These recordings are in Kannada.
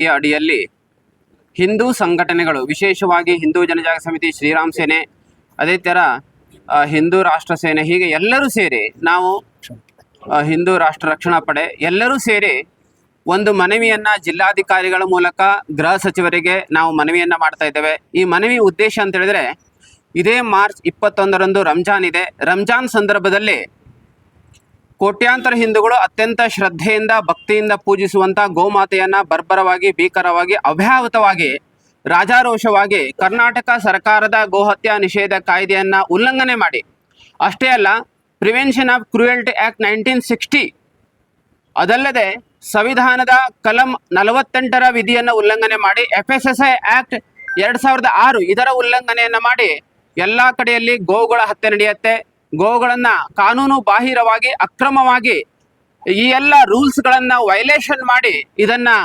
ಅಡಿಯಲ್ಲಿ ಹಿಂದೂ ಸಂಘಟನೆಗಳು, ವಿಶೇಷವಾಗಿ ಹಿಂದೂ ಜನಜಾಗೃತಿ ಸಮಿತಿ, ಶ್ರೀರಾಮ್ ಸೇನೆ, ಅದೇ ಥರ ಹಿಂದೂ ರಾಷ್ಟ್ರ ಸೇನೆ, ಹೀಗೆ ಎಲ್ಲರೂ ಸೇರಿ ನಾವು ಹಿಂದೂ ರಾಷ್ಟ್ರ ರಕ್ಷಣಾ ಪಡೆ ಎಲ್ಲರೂ ಸೇರಿ ಒಂದು ಮನವಿಯನ್ನು ಜಿಲ್ಲಾಧಿಕಾರಿಗಳ ಮೂಲಕ ಗೃಹ ಸಚಿವರಿಗೆ ನಾವು ಮನವಿಯನ್ನು ಮಾಡ್ತಾ ಇದ್ದೇವೆ. ಈ ಮನವಿ ಉದ್ದೇಶ ಅಂತ ಹೇಳಿದ್ರೆ, ಇದೇ ಮಾರ್ಚ್ 21ರಂದು ರಂಜಾನ್ ಇದೆ. ರಂಜಾನ್ ಸಂದರ್ಭದಲ್ಲಿ ಕೋಟ್ಯಾಂತರ ಹಿಂದೂಗಳು ಅತ್ಯಂತ ಶ್ರದ್ಧೆಯಿಂದ ಭಕ್ತಿಯಿಂದ ಪೂಜಿಸುವಂಥ ಗೋಮಾತೆಯನ್ನು ಬರ್ಬರವಾಗಿ, ಭೀಕರವಾಗಿ, ಅವ್ಯಾಹತವಾಗಿ, ರಾಜಾರೋಷವಾಗಿ ಕರ್ನಾಟಕ ಸರ್ಕಾರದ ಗೋಹತ್ಯಾ ನಿಷೇಧ ಕಾಯ್ದೆಯನ್ನು ಉಲ್ಲಂಘನೆ ಮಾಡಿ, ಅಷ್ಟೇ ಅಲ್ಲ ಪ್ರಿವೆನ್ಷನ್ ಆಫ್ ಕ್ರೂಯಲ್ಟಿ ಆ್ಯಕ್ಟ್ 1960, ಅದಲ್ಲದೆ ಸಂವಿಧಾನದ ಕಲಂ 48ರ ವಿಧಿಯನ್ನು ಉಲ್ಲಂಘನೆ ಮಾಡಿ, FSSAI ಆ್ಯಕ್ಟ್ 2006 ಇದರ ಉಲ್ಲಂಘನೆಯನ್ನು ಮಾಡಿ ಎಲ್ಲ ಕಡೆಯಲ್ಲಿ ಗೋವುಗಳ ಹತ್ಯೆ ನಡೆಯುತ್ತೆ. ಗೋವುಗಳನ್ನು ಕಾನೂನು ಬಾಹಿರವಾಗಿ, ಅಕ್ರಮವಾಗಿ ಈ ಎಲ್ಲ ರೂಲ್ಸ್ಗಳನ್ನು ವೈಲೇಷನ್ ಮಾಡಿ ಇದನ್ನು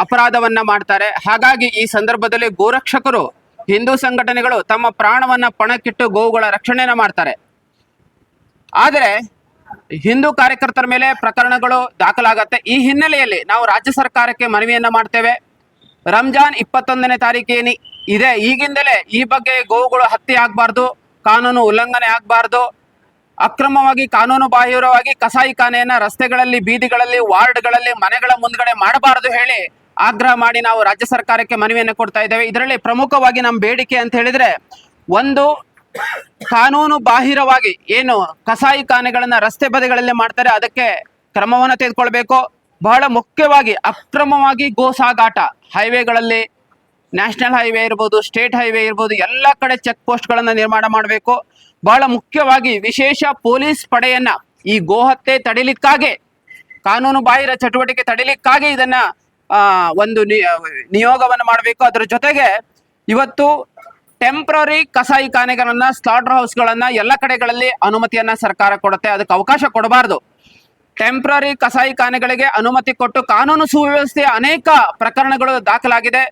ಅಪರಾಧವನ್ನು ಮಾಡ್ತಾರೆ. ಹಾಗಾಗಿ ಈ ಸಂದರ್ಭದಲ್ಲಿ ಗೋರಕ್ಷಕರು, ಹಿಂದೂ ಸಂಘಟನೆಗಳು ತಮ್ಮ ಪ್ರಾಣವನ್ನು ಪಣಕ್ಕಿಟ್ಟು ಗೋವುಗಳ ರಕ್ಷಣೆಯನ್ನು ಮಾಡ್ತಾರೆ. ಆದರೆ ಹಿಂದೂ ಕಾರ್ಯಕರ್ತರ ಮೇಲೆ ಪ್ರಕರಣಗಳು ದಾಖಲಾಗತ್ತೆ. ಈ ಹಿನ್ನೆಲೆಯಲ್ಲಿ ನಾವು ರಾಜ್ಯ ಸರ್ಕಾರಕ್ಕೆ ಮನವಿಯನ್ನು ಮಾಡ್ತೇವೆ. ರಂಜಾನ್ 21ನೇ ತಾರೀಕೇನಿ ಇದೆ, ಈಗಿಂದಲೇ ಈ ಬಗ್ಗೆ ಗೋವುಗಳು ಹತ್ಯೆ ಆಗಬಾರ್ದು, ಕಾನೂನು ಉಲ್ಲಂಘನೆ ಆಗಬಾರ್ದು, ಅಕ್ರಮವಾಗಿ ಕಾನೂನು ಬಾಹಿರವಾಗಿ ಕಸಾಯಿಖಾನೆಯನ್ನು ರಸ್ತೆಗಳಲ್ಲಿ, ಬೀದಿಗಳಲ್ಲಿ, ವಾರ್ಡ್ಗಳಲ್ಲಿ, ಮನೆಗಳ ಮುಂದ್ಗಡೆ ಮಾಡಬಾರದು ಹೇಳಿ ಆಗ್ರಹ ಮಾಡಿ ನಾವು ರಾಜ್ಯ ಸರ್ಕಾರಕ್ಕೆ ಮನವಿಯನ್ನು ಕೊಡ್ತಾ ಇದ್ದೇವೆ. ಇದರಲ್ಲಿ ಪ್ರಮುಖವಾಗಿ ನಮ್ಮ ಬೇಡಿಕೆ ಅಂತ ಹೇಳಿದ್ರೆ, ಒಂದು, ಕಾನೂನು ಬಾಹಿರವಾಗಿ ಏನು ಕಸಾಯಿಖಾನೆಗಳನ್ನು ರಸ್ತೆ ಬದಿಗಳಲ್ಲಿ ಮಾಡ್ತಾರೆ ಅದಕ್ಕೆ ಕ್ರಮವನ್ನು ತೆಗೆದುಕೊಳ್ಬೇಕು. ಬಹಳ ಮುಖ್ಯವಾಗಿ ಅಕ್ರಮವಾಗಿ ಗೋ ಸಾಗಾಟ ಹೈವೇಗಳಲ್ಲಿ, ನ್ಯಾಷನಲ್ ಹೈವೇ ಇರ್ಬೋದು, ಸ್ಟೇಟ್ ಹೈವೇ ಇರ್ಬೋದು, ಎಲ್ಲ ಕಡೆ ಚೆಕ್ ಪೋಸ್ಟ್ಗಳನ್ನು ನಿರ್ಮಾಣ ಮಾಡಬೇಕು. ಬಹಳ ಮುಖ್ಯವಾಗಿ ವಿಶೇಷ ಪೊಲೀಸ್ ಪಡೆಯನ್ನ ಈ ಗೋಹತ್ಯೆ ತಡಿಲಿಕ್ಕಾಗಿ, ಕಾನೂನು ಬಾಹಿರ ಚಟುವಟಿಕೆ ತಡಿಲಿಕ್ಕಾಗಿ ಇದನ್ನ ಒಂದು ನಿಯೋಗವನ್ನು ಮಾಡಬೇಕು. ಅದರ ಜೊತೆಗೆ ಇವತ್ತು ಟೆಂಪ್ರರಿ ಕಸಾಯಿಖಾನೆಗಳನ್ನ, ಸ್ಲಾಟರ್ ಹೌಸ್ಗಳನ್ನ ಎಲ್ಲ ಕಡೆಗಳಲ್ಲಿ ಅನುಮತಿಯನ್ನ ಸರ್ಕಾರ ಕೊಡುತ್ತೆ, ಅದಕ್ಕೆ ಅವಕಾಶ ಕೊಡಬಾರ್ದು. ಟೆಂಪ್ರರಿ ಕಸಾಯಿಖಾನೆಗಳಿಗೆ ಅನುಮತಿ ಕೊಟ್ಟು ಕಾನೂನು ಸುವ್ಯವಸ್ಥೆಯ ಅನೇಕ ಪ್ರಕರಣಗಳು ದಾಖಲಾಗಿದೆ.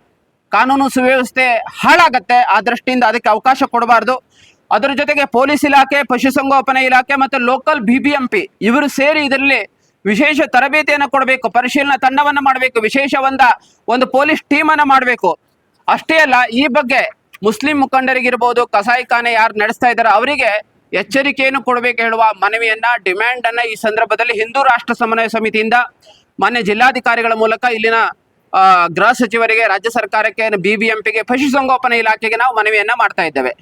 ಕಾನೂನು ಸುವ್ಯವಸ್ಥೆ ಹಾಳಾಗತ್ತೆ, ಆ ದೃಷ್ಟಿಯಿಂದ ಅದಕ್ಕೆ ಅವಕಾಶ ಕೊಡಬಾರ್ದು. ಅದರ ಜೊತೆಗೆ ಪೊಲೀಸ್ ಇಲಾಖೆ, ಪಶುಸಂಗೋಪನಾ ಇಲಾಖೆ ಮತ್ತು ಲೋಕಲ್ BBMP ಇವರು ಸೇರಿ ಇದರಲ್ಲಿ ವಿಶೇಷ ತರಬೇತಿಯನ್ನು ಕೊಡಬೇಕು, ಪರಿಶೀಲನಾ ತಂಡವನ್ನು ಮಾಡಬೇಕು, ವಿಶೇಷ ಒಂದು ಪೊಲೀಸ್ ಟೀಮನ್ನು ಮಾಡಬೇಕು. ಅಷ್ಟೇ ಅಲ್ಲ, ಈ ಬಗ್ಗೆ ಮುಸ್ಲಿಂ ಮುಖಂಡರಿಗಿರ್ಬೋದು, ಕಸಾಯಿಖಾನೆ ಯಾರು ನಡೆಸ್ತಾ ಇದ್ದಾರೆ ಅವರಿಗೆ ಎಚ್ಚರಿಕೆಯನ್ನು ಕೊಡಬೇಕು ಹೇಳುವ ಮನವಿಯನ್ನ, ಡಿಮ್ಯಾಂಡ್ ಅನ್ನ ಈ ಸಂದರ್ಭದಲ್ಲಿ ಹಿಂದೂ ರಾಷ್ಟ್ರ ಸಮನ್ವಯ ಸಮಿತಿಯಿಂದ ಮಾನ್ಯ ಜಿಲ್ಲಾಧಿಕಾರಿಗಳ ಮೂಲಕ ಇಲ್ಲಿನ ಗೃಹ ಸಚಿವರಿಗೆ, ರಾಜ್ಯ ಸರ್ಕಾರಕ್ಕೆ, BBMPಗೆ, ಪಶುಸಂಗೋಪನಾ ಇಲಾಖೆಗೆ ನಾವು ಮನವಿಯನ್ನ ಮಾಡ್ತಾ ಇದ್ದೇವೆ.